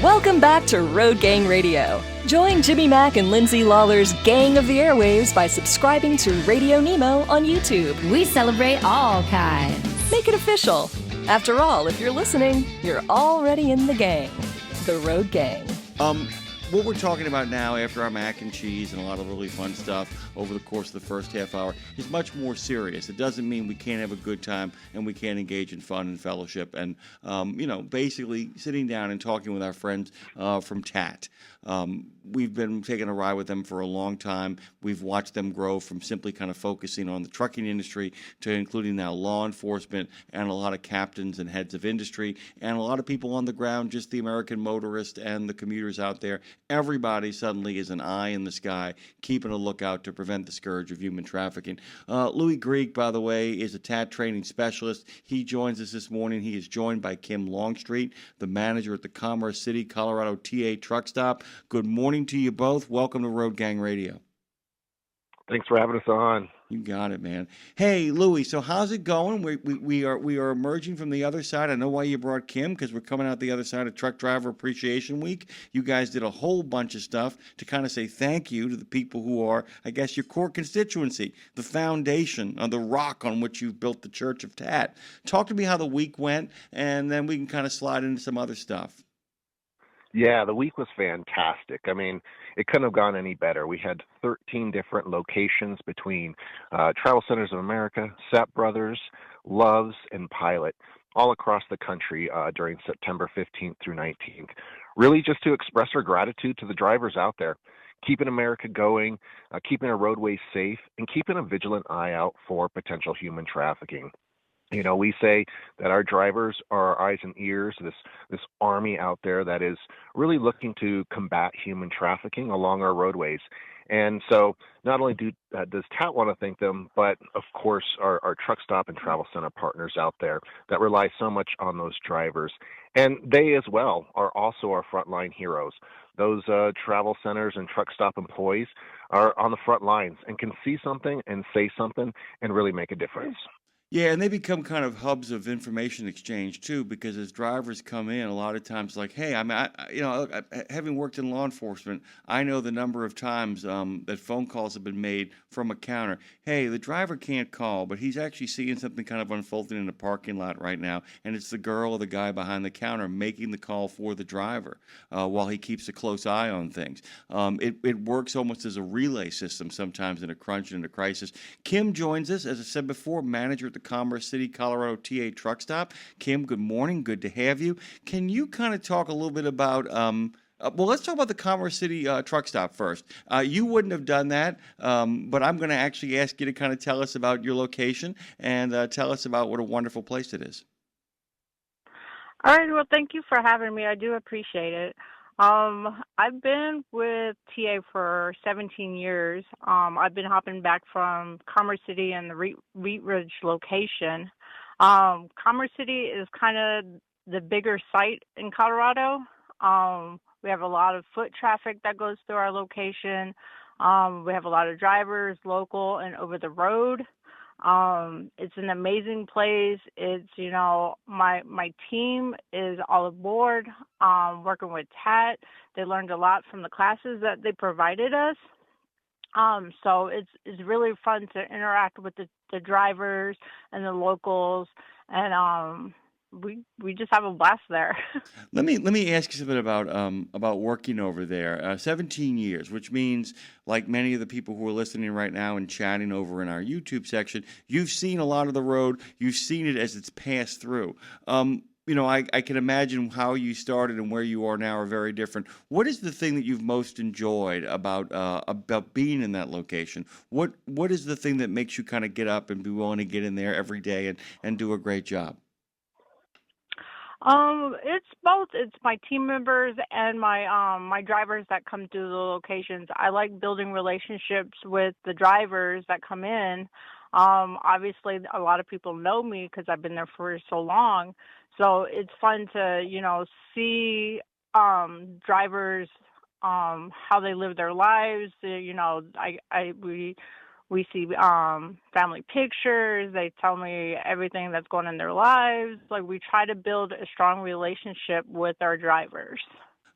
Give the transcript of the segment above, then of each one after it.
Welcome back to Road Gang Radio. Join Jimmy Mack and Lindsay Lawler's Gang of the Airwaves by subscribing to Radio Nemo on YouTube. We celebrate all kinds. Make it official. After all, if you're listening, you're already in the gang. The Road Gang. What we're talking about now, after our mac and cheese and a lot of really fun stuff over the course of the first half hour, is much more serious. It doesn't mean we can't have a good time and we can't engage in fun and fellowship and, basically sitting down and talking with our friends from TAT. We've been taking a ride with them for a long time. We've watched them grow from simply kind of focusing on the trucking industry to including now law enforcement and a lot of captains and heads of industry and a lot of people on the ground, just the American motorist and the commuters out there. Everybody suddenly is an eye in the sky, keeping a lookout to prevent the scourge of human trafficking. Louie Greek, by the way, is a TAT training specialist. He joins us this morning. He is joined by Kim Longstreet, the manager at the Commerce City, Colorado TAT truck stop. Good morning to you both. Welcome to Road Gang Radio. Thanks for having us on. You got it, man. Hey, Louie, so how's it going? We are emerging from the other side. I know why you brought Kim, because we're coming out the other side of Truck Driver Appreciation Week. You guys did a whole bunch of stuff to kind of say thank you to the people who are, I guess, your core constituency, the foundation, the rock on which you've built the Church of TAT. Talk to me how the week went, and then we can kind of slide into some other stuff. Yeah, the week was fantastic. I mean, it couldn't have gone any better. We had 13 different locations between TravelCenters of America, Sapp Bros, Loves, and Pilot, all across the country during September 15th through 19th. Really just to express our gratitude to the drivers out there, keeping America going, keeping our roadways safe, and keeping a vigilant eye out for potential human trafficking. You know, we say that our drivers are our eyes and ears, this army out there that is really looking to combat human trafficking along our roadways. And so not only does TAT want to thank them, but of course our truck stop and travel center partners out there that rely so much on those drivers. And they as well are also our frontline heroes. Those travel centers and truck stop employees are on the front lines and can see something and say something and really make a difference. Yeah, and they become kind of hubs of information exchange too, because as drivers come in, a lot of times, like, hey, having worked in law enforcement, I know the number of times that phone calls have been made from a counter. Hey, the driver can't call, but he's actually seeing something kind of unfolding in the parking lot right now, and it's the girl or the guy behind the counter making the call for the driver while he keeps a close eye on things. It works almost as a relay system sometimes in a crunch and in a crisis. Kim joins us, as I said before, manager at the Commerce City, Colorado TAT truck stop. Kim, good morning. Good to have you. Can you kind of talk a little bit about, let's talk about the Commerce City truck stop first. You wouldn't have done that, but I'm going to actually ask you to kind of tell us about your location and tell us about what a wonderful place it is. All right. Well, thank you for having me. I do appreciate it. I've been with TA for 17 years. I've been hopping back from Commerce City and the Wheat Ridge location. Commerce City is kind of the bigger site in Colorado. We have a lot of foot traffic that goes through our location. We have a lot of drivers, local and over the road. It's an amazing place. It's, my team is all aboard, working with TAT. They learned a lot from the classes that they provided us. So it's really fun to interact with the drivers and the locals, and we just have a blast there. Let me ask you something about working over there. 17 years, which means, like many of the people who are listening right now and chatting over in our YouTube section, you've seen a lot of the road. You've seen it as it's passed through. I can imagine how you started and where you are now are very different. What is the thing that you've most enjoyed about being in that location? What is the thing that makes you kind of get up and be willing to get in there every day and do a great job? It's both. It's my team members and my drivers that come through the locations. I like building relationships with the drivers that come in. Obviously, a lot of people know me because I've been there for so long. So it's fun to, see drivers, how they live their lives. We see family pictures. They tell me everything that's going on in their lives. Like, we try to build a strong relationship with our drivers.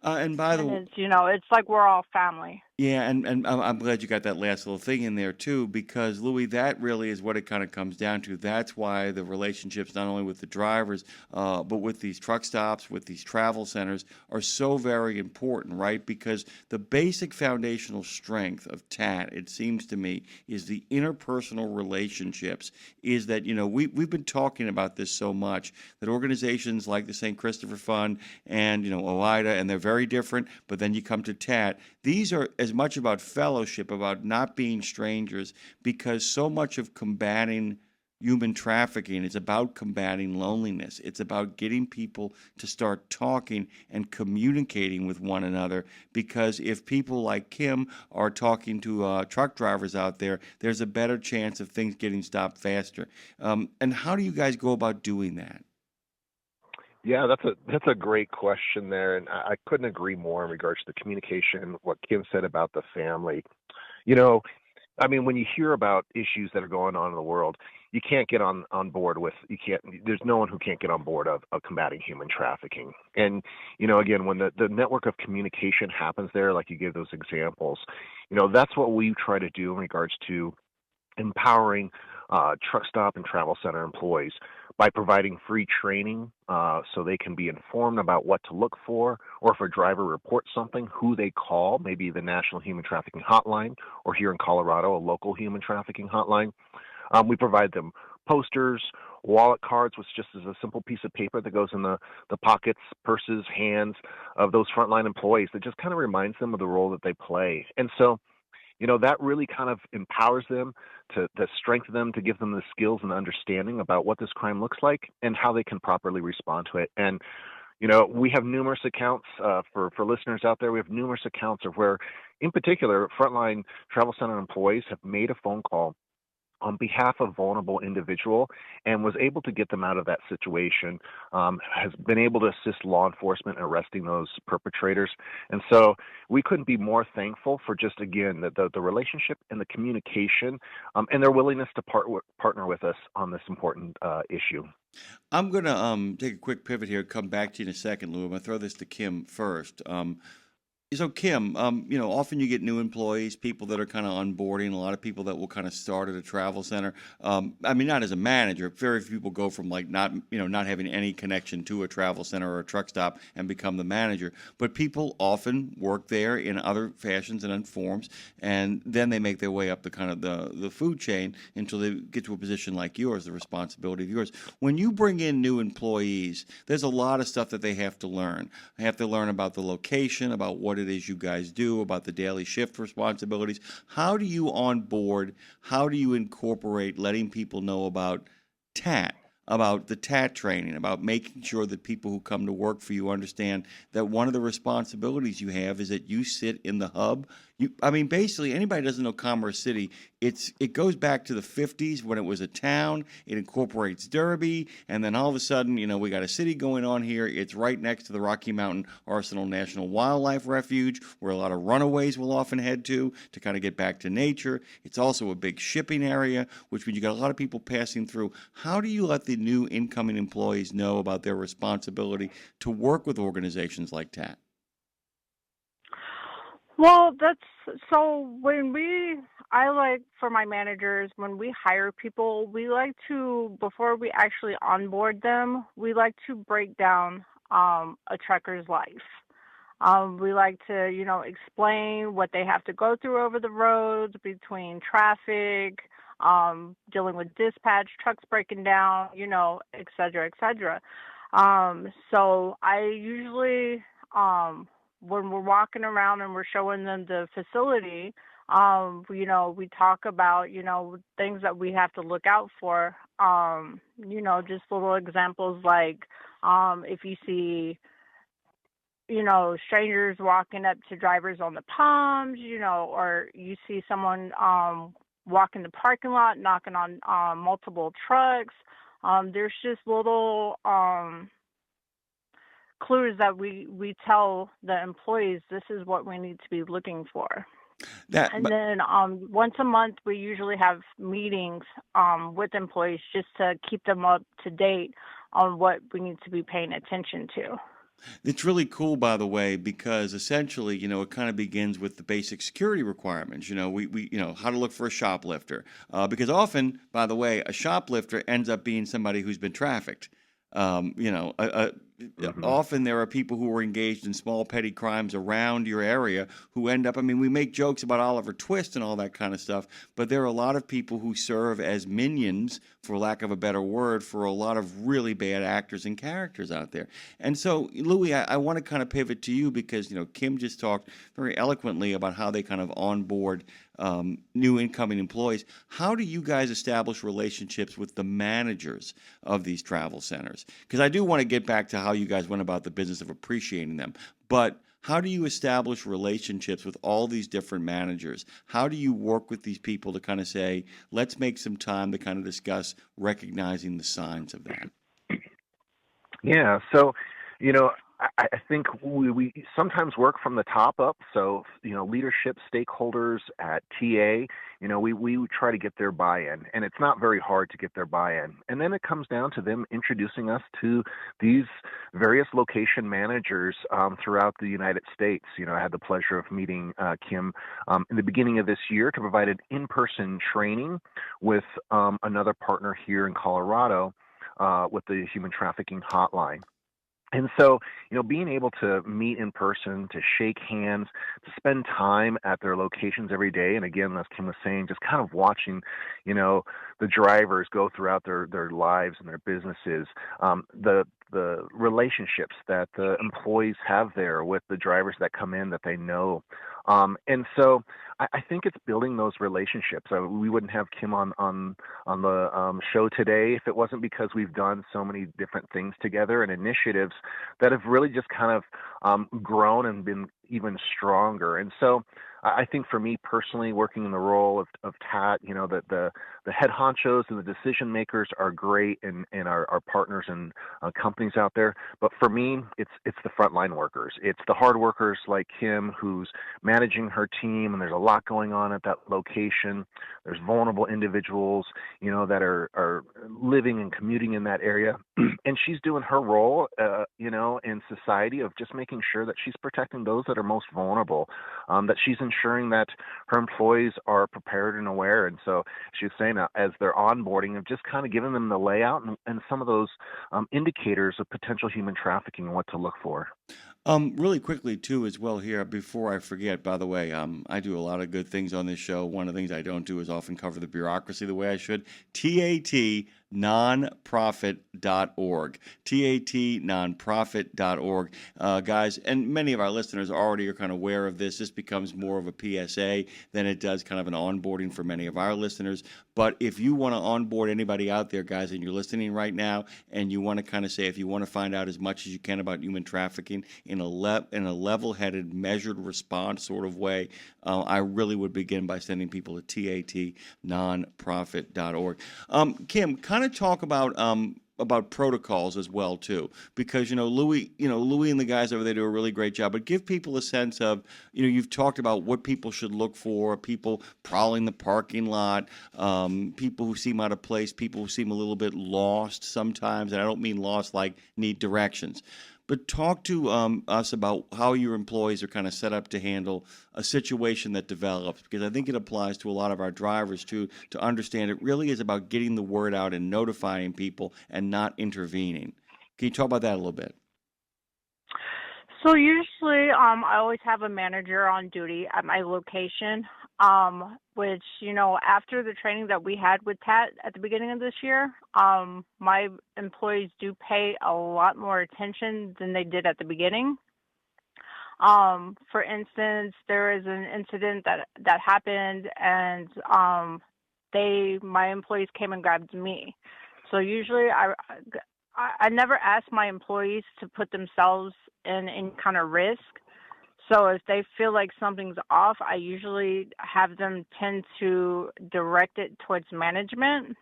And by the And way, it's like we're all family. yeah, and I'm glad you got that last little thing in there too, because Louis, that really is what it kind of comes down to. That's why the relationships, not only with the drivers, but with these truck stops, with these travel centers, are so very important, right? Because the basic foundational strength of TAT, it seems to me, is the interpersonal relationships. Is that we've been talking about this so much that organizations like the St. Christopher Fund and OIDA, and they're very different, but then you come to TAT. These are as much about fellowship, about not being strangers, because so much of combating human trafficking is about combating loneliness. It's about getting people to start talking and communicating with one another, because if people like Kim are talking to truck drivers out there, there's a better chance of things getting stopped faster. And how do you guys go about doing that? Yeah, that's a great question there, and I couldn't agree more in regards to the communication. What Kim said about the family, you know, I mean, when you hear about issues that are going on in the world, you can't get on board with you can't. There's no one who can't get on board of combating human trafficking. And again, when the network of communication happens there, like you gave those examples, that's what we try to do in regards to empowering truck stop and travel center employees by providing free training so they can be informed about what to look for, or if a driver reports something, who they call, maybe the National Human Trafficking Hotline, or here in Colorado, a local human trafficking hotline. We provide them posters, wallet cards, which just is a simple piece of paper that goes in the pockets, purses, hands of those frontline employees that just kind of reminds them of the role that they play. And so that really kind of empowers them to strengthen them, to give them the skills and understanding about what this crime looks like and how they can properly respond to it. And, we have numerous accounts for listeners out there. We have numerous accounts of where, in particular, frontline travel center employees have made a phone call on behalf of vulnerable individual and was able to get them out of that situation, has been able to assist law enforcement in arresting those perpetrators. And so we couldn't be more thankful for just, again, the relationship and the communication and their willingness to partner with us on this important issue. I'm going to take a quick pivot here, come back to you in a second, Lou. I'm going to throw this to Kim first. So Kim, often you get new employees, people that are kind of onboarding, a lot of people that will kind of start at a travel center. I mean, not as a manager. Very few people go from like not having any connection to a travel center or a truck stop and become the manager. But people often work there in other fashions and in forms, and then they make their way up the kind of the food chain until they get to a position like yours, the responsibility of yours. When you bring in new employees, there's a lot of stuff that they have to learn. They have to learn about the location, about what it is you guys do, about the daily shift responsibilities. How do you onboard? How do you incorporate letting people know about TAT, about the TAT training, about making sure that people who come to work for you understand that one of the responsibilities you have is that you sit in the hub? Basically, anybody who doesn't know Commerce City, it goes back to the 50s when it was a town. It incorporates Derby, and then all of a sudden, we got a city going on here. It's right next to the Rocky Mountain Arsenal National Wildlife Refuge, where a lot of runaways will often head to kind of get back to nature. It's also a big shipping area, which means you got a lot of people passing through. How do you let the new incoming employees know about their responsibility to work with organizations like TAT? Well, I like for my managers, when we hire people, we like to, before we actually onboard them, we like to break down a trucker's life. We like to, explain what they have to go through over the roads, between traffic, dealing with dispatch, trucks breaking down, et cetera, et cetera. So I usually, when we're walking around and we're showing them the facility, we talk about, things that we have to look out for, just little examples like if you see, strangers walking up to drivers on the palms, or you see someone walk in the parking lot, knocking on multiple trucks. There's just little clues that we tell the employees this is what we need to be looking for. Then once a month, we usually have meetings with employees just to keep them up to date on what we need to be paying attention to. It's really cool, by the way, because essentially, it kind of begins with the basic security requirements. How to look for a shoplifter. Because often, by the way, a shoplifter ends up being somebody who's been trafficked. Um, you know, a, a, Hmm. Often there are people who are engaged in small petty crimes around your area who end up, I mean, we make jokes about Oliver Twist and all that kind of stuff, but there are a lot of people who serve as minions, for lack of a better word, for a lot of really bad actors and characters out there. And so, Louis, I want to kind of pivot to you because, Kim just talked very eloquently about how they kind of onboard new incoming employees. How do you guys establish relationships with the managers of these travel centers? Because I do want to get back to how you guys went about the business of appreciating them, but how do you establish relationships with all these different managers? How do you work with these people to kind of say, let's make some time to kind of discuss recognizing the signs of that? Yeah. So, you know, I think we sometimes work from the top up. So, leadership stakeholders at TA, we try to get their buy-in, and it's not very hard to get their buy-in. And then it comes down to them introducing us to these various location managers throughout the United States. I had the pleasure of meeting Kim in the beginning of this year to provide an in-person training with another partner here in Colorado with the human trafficking hotline. And so, being able to meet in person, to shake hands, to spend time at their locations every day, and again, as Kim was saying, just kind of watching, the drivers go throughout their lives and their businesses, the relationships that the employees have there with the drivers that come in that they know. And so I think it's building those relationships. We wouldn't have Kim on the show today if it wasn't because we've done so many different things together and initiatives that have really just kind of grown and been even stronger. And so I think for me personally, working in the role of TAT, that the head honchos and the decision makers are great and our partners and companies out there. But for me, it's the frontline workers. It's the hard workers like Kim who's managing her team, and there's a lot going on at that location. There's vulnerable individuals, that are living and commuting in that area. And she's doing her role, in society of just making sure that she's protecting those that are most vulnerable, that she's ensuring that her employees are prepared and aware. And so she was saying as they're onboarding, of just kind of giving them the layout and some of those indicators of potential human trafficking and what to look for. Really quickly too, as well here, before I forget, by the way, I do a lot of good things on this show. One of the things I don't do is often cover the bureaucracy the way I should. TAT nonprofit.org. TAT nonprofit.org. Guys, and many of our listeners already are kind of aware of this. This becomes more of a PSA than it does kind of an onboarding for many of our listeners. But if you want to onboard anybody out there, guys, and you're listening right now, and you want to kind of say, if you want to find out as much as you can about human trafficking in a level-headed, measured response sort of way, I really would begin by sending people to tatnonprofit.org. Kim, kind of talk about protocols as well too, because Louis and the guys over there do a really great job. But give people a sense of you've talked about what people should look for: people prowling the parking lot, people who seem out of place, people who seem a little bit lost sometimes, and I don't mean lost like need directions. But talk to us about how your employees are kind of set up to handle a situation that develops, because I think it applies to a lot of our drivers too, to understand it really is about getting the word out and notifying people and not intervening. Can you talk about that a little bit? So usually, I always have a manager on duty at my location, which, after the training that we had with TAT at the beginning of this year, my employees do pay a lot more attention than they did at the beginning. For instance, there is an incident that happened, and my employees came and grabbed me. So usually I never ask my employees to put themselves in any kind of risk. So if they feel like something's off, I usually have them tend to direct it towards management.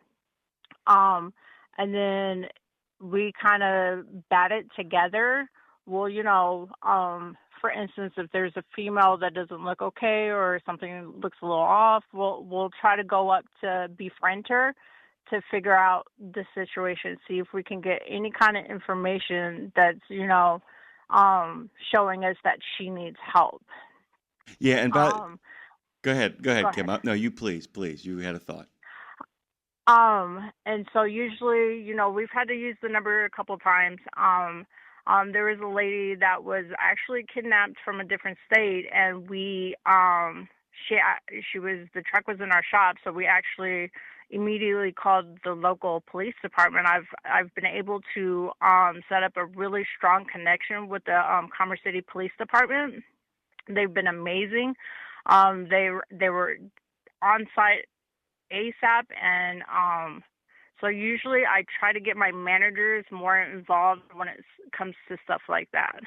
And then we kind of bat it together. Well, for instance, if there's a female that doesn't look okay or something looks a little off, we'll try to go up to befriend her to figure out the situation, see if we can get any kind of information that's, showing us that she needs help. Yeah, and Um, go Go ahead, Kim. ahead. No, you please, you had a thought. And so usually, we've had to use the number a couple times. There was a lady that was actually kidnapped from a different state, and the truck was in our shop, so we actually immediately called the local police department. I've been able to set up a really strong connection with the Commerce City Police Department. They've been amazing. They were on site ASAP, and so usually I try to get my managers more involved when it comes to stuff like that.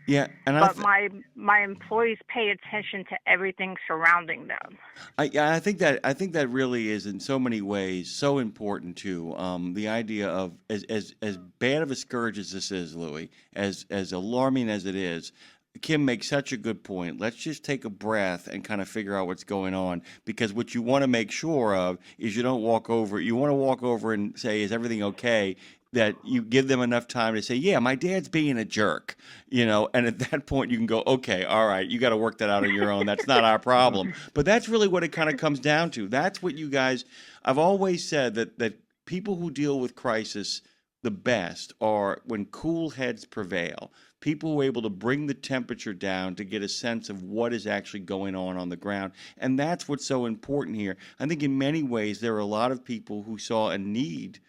Yeah, and But my employees pay attention to everything surrounding them. I think that really is in so many ways so important too. The idea of as bad of a scourge as this is, Louie, as alarming as it is, Kim makes such a good point. Let's just take a breath and kind of figure out what's going on, because what you want to make sure of is you don't walk over. You want to walk over and say, "Is everything okay?" That you give them enough time to say, "Yeah, my dad's being a jerk," and at that point you can go, "Okay, all right, you got to work that out on your own. That's not our problem." But that's really what it kind of comes down to. That's what you guys. I've always said that people who deal with crisis the best are when cool heads prevail. People who are able to bring the temperature down to get a sense of what is actually going on the ground. And that's what's so important here. I think in many ways there are a lot of people who saw a need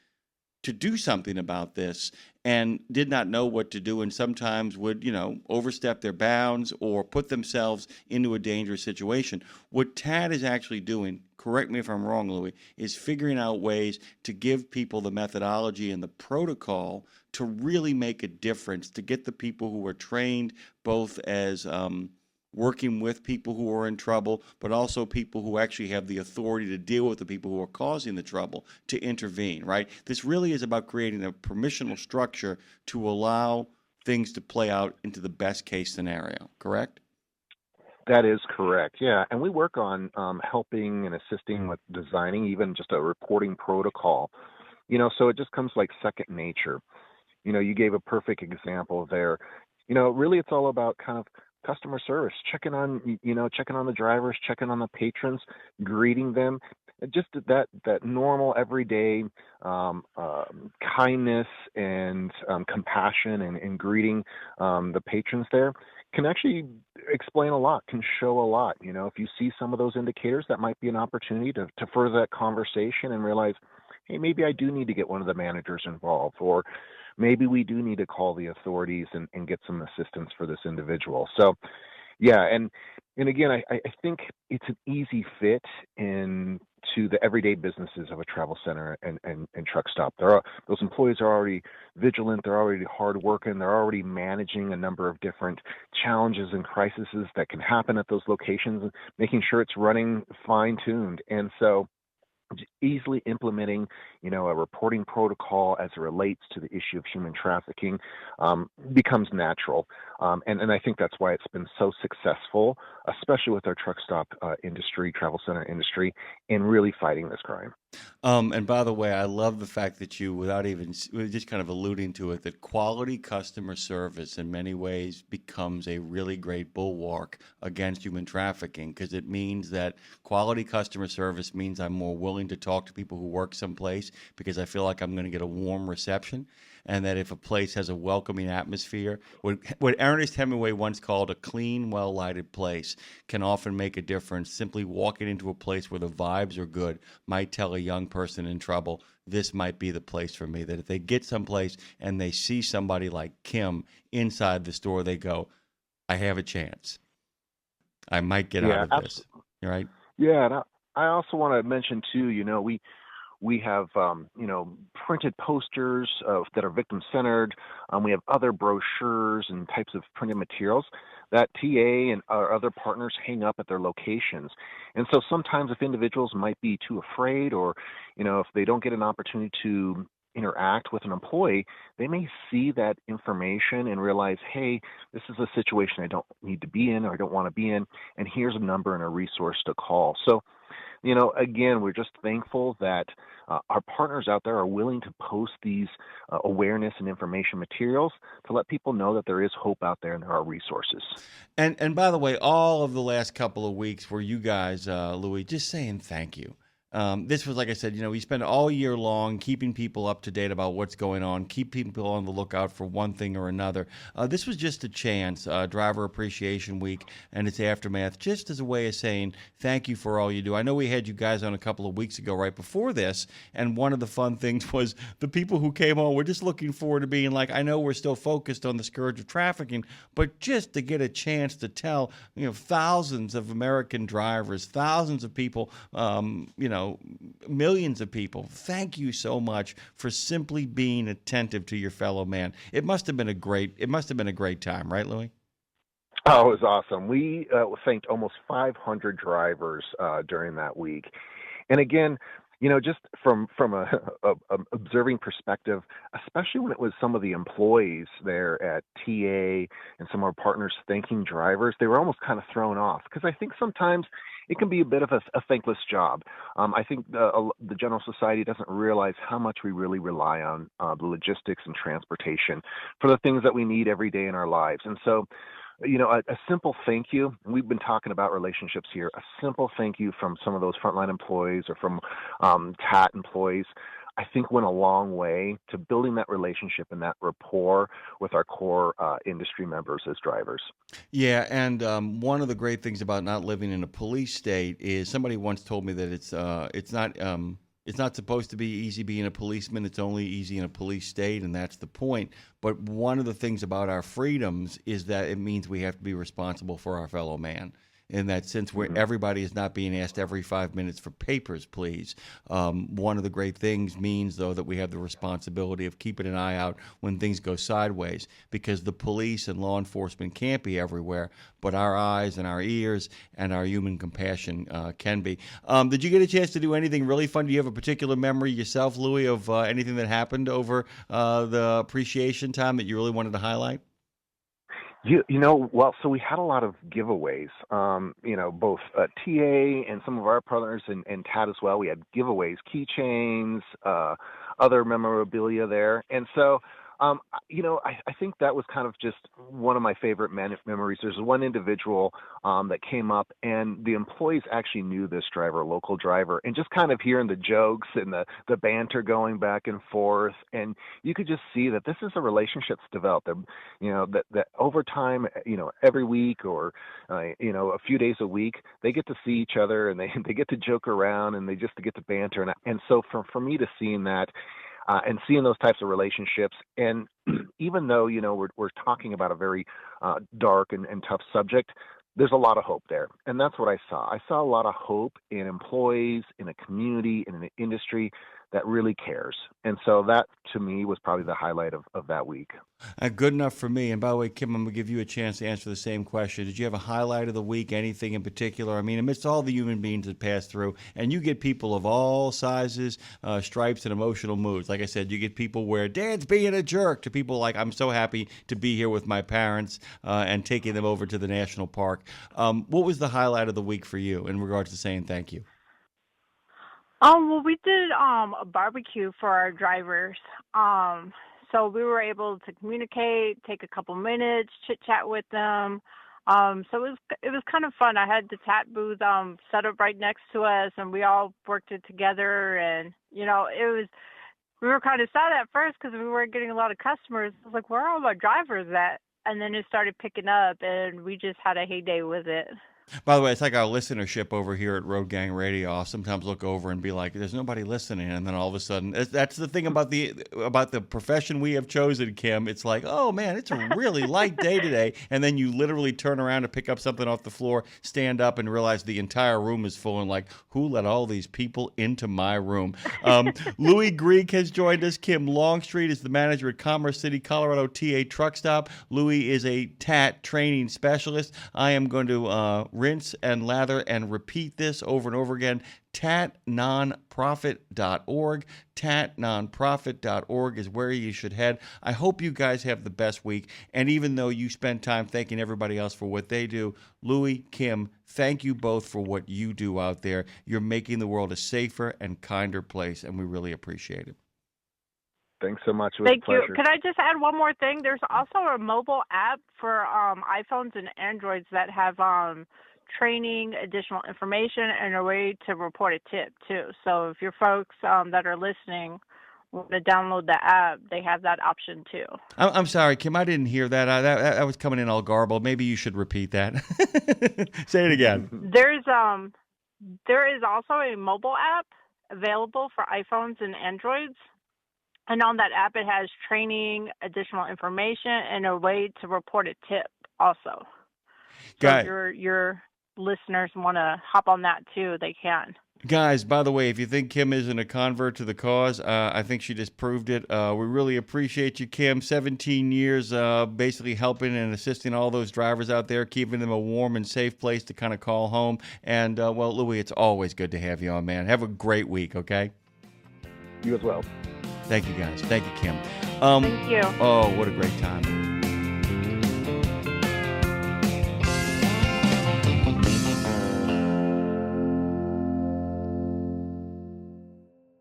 to do something about this and did not know what to do, and sometimes would, overstep their bounds or put themselves into a dangerous situation. What TAT is actually doing, correct me if I'm wrong, Louie, is figuring out ways to give people the methodology and the protocol to really make a difference, to get the people who are trained both as working with people who are in trouble, but also people who actually have the authority to deal with the people who are causing the trouble, to intervene, right? This really is about creating a permissional structure to allow things to play out into the best case scenario, correct? That is correct. Yeah, and we work on helping and assisting with designing even just a reporting protocol. So it just comes like second nature. You gave a perfect example there. Really it's all about kind of customer service, checking on the drivers, checking on the patrons, greeting them, just that normal everyday kindness and compassion and greeting the patrons there can actually explain a lot, can show a lot. If you see some of those indicators, that might be an opportunity to further that conversation and realize, hey, maybe I do need to get one of the managers involved, or maybe we do need to call the authorities and get some assistance for this individual. So, yeah, and again, I think it's an easy fit into the everyday businesses of a travel center and truck stop. Those employees are already vigilant, they're already hardworking, they're already managing a number of different challenges and crises that can happen at those locations, and making sure it's running fine-tuned. And so easily implementing, a reporting protocol as it relates to the issue of human trafficking becomes natural. And I think that's why it's been so successful, especially with our truck stop industry, travel center industry, in really fighting this crime. And by the way, I love the fact that you, without even just kind of alluding to it, that quality customer service in many ways becomes a really great bulwark against human trafficking, because it means that quality customer service means I'm more willing to talk to people who work someplace because I feel like I'm going to get a warm reception. And that if a place has a welcoming atmosphere, what Ernest Hemingway once called a clean, well-lighted place can often make a difference. Simply walking into a place where the vibes are good might tell a young person in trouble, this might be the place for me. That if they get someplace and they see somebody like Kim inside the store, they go, I have a chance. I might get out of this. Right? Yeah, and I also want to mention, too, we have, printed posters that are victim-centered. We have other brochures and types of printed materials that TA and our other partners hang up at their locations. And so sometimes if individuals might be too afraid, or, if they don't get an opportunity to interact with an employee, they may see that information and realize, hey, this is a situation I don't need to be in, or I don't want to be in, and here's a number and a resource to call. So again, we're just thankful that our partners out there are willing to post these awareness and information materials to let people know that there is hope out there and there are resources. And by the way, all of the last couple of weeks were you guys, Louie, just saying thank you. This was, like I said, we spend all year long keeping people up to date about what's going on, keep people on the lookout for one thing or another. This was just a chance, Driver Appreciation Week and its aftermath, just as a way of saying thank you for all you do. I know we had you guys on a couple of weeks ago right before this, and one of the fun things was the people who came on were just looking forward to being like, I know we're still focused on the scourge of trafficking, but just to get a chance to tell, thousands of American drivers, thousands of people, millions of people, thank you so much for simply being attentive to your fellow man. It must have been a great time, right, Louie? Oh, it was awesome. We thanked almost 500 drivers during that week. And again, just from a observing perspective, especially when it was some of the employees there at TA and some of our partners thanking drivers, they were almost kind of thrown off because I think sometimes it can be a bit of a thankless job. I think the general society doesn't realize how much we really rely on the logistics and transportation for the things that we need every day in our lives. And so, a simple thank you, and we've been talking about relationships here, a simple thank you from some of those frontline employees or from TAT employees, I think went a long way to building that relationship and that rapport with our core industry members as drivers. Yeah, and one of the great things about not living in a police state is somebody once told me that it's not supposed to be easy being a policeman. It's only easy in a police state, and that's the point. But one of the things about our freedoms is that it means we have to be responsible for our fellow man. In that sense, where everybody is not being asked every 5 minutes for papers, please. One of the great things means, though, that we have the responsibility of keeping an eye out when things go sideways, because the police and law enforcement can't be everywhere, but our eyes and our ears and our human compassion can be. Did you get a chance to do anything really fun? Do you have a particular memory yourself, Louie, of anything that happened over the appreciation time that you really wanted to highlight? So we had a lot of giveaways, both TA and some of our partners and TAT as well. We had giveaways, keychains, other memorabilia there. And so, I think that was kind of just one of my favorite memories. There's one individual that came up, and the employees actually knew this driver, a local driver, and just kind of hearing the jokes and the banter going back and forth. And you could just see that this is a relationship that's developed. That over time, every week or, a few days a week, they get to see each other and they get to joke around and they just get to banter. And so for me to seeing that, and seeing those types of relationships, and even though we're talking about a very dark and tough subject, there's a lot of hope there, and that's what I saw. I saw a lot of hope in employees, in a community, in an industry that really cares, and so that to me was probably the highlight of that week. Good enough for me. And by the way, Kim, I'm going to give you a chance to answer the same question. Did you have a highlight of the week, anything in particular? I mean, amidst all the human beings that pass through, and you get people of all sizes, stripes, and emotional moods. Like I said, you get people where Dad's being a jerk to people like, I'm so happy to be here with my parents and taking them over to the national park. What was the highlight of the week for you in regards to saying thank you? Well, we did a barbecue for our drivers. So we were able to communicate, take a couple minutes, chit chat with them. So it was kind of fun. I had the TAT booth set up right next to us, and we all worked it together. And we were kind of sad at first because we weren't getting a lot of customers. I was like, where are all our drivers at? And then it started picking up, and we just had a heyday with it. By the way, it's like our listenership over here at Road Gang Radio. I'll sometimes look over and be like, there's nobody listening. And then all of a sudden, that's the thing about the profession we have chosen, Kim. It's like, oh, man, it's a really light day today. And then you literally turn around to pick up something off the floor, stand up, and realize the entire room is full. And like, who let all these people into my room? Louie Greek has joined us. Kim Longstreet is the manager at Commerce City, Colorado TA Truck Stop. Louie is a TAT training specialist. I am going to rinse and lather and repeat this over and over again. TATnonprofit.org. TATnonprofit.org is where you should head. I hope you guys have the best week. And even though you spend time thanking everybody else for what they do, Louie, Kim, thank you both for what you do out there. You're making the world a safer and kinder place, and we really appreciate it. Thanks so much. It was a pleasure. Thank you. Could I just add one more thing? There's also a mobile app for iPhones and Androids that have training, additional information, and a way to report a tip, too. So if your folks that are listening want to download the app, they have that option, too. I'm sorry, Kim, I didn't hear that. That was coming in all garbled. Maybe you should repeat that. Say it again. There is also a mobile app available for iPhones and Androids. And on that app, it has training, additional information, and a way to report a tip also. So if your listeners want to hop on that too, they can. Guys, by the way, if you think Kim isn't a convert to the cause, I think she just proved it. We really appreciate you, Kim. 17 years basically helping and assisting all those drivers out there, keeping them a warm and safe place to kind of call home. And, well, Louie, it's always good to have you on, man. Have a great week, okay? You as well. Thank you, guys. Thank you, Kim. Thank you. Oh, what a great time.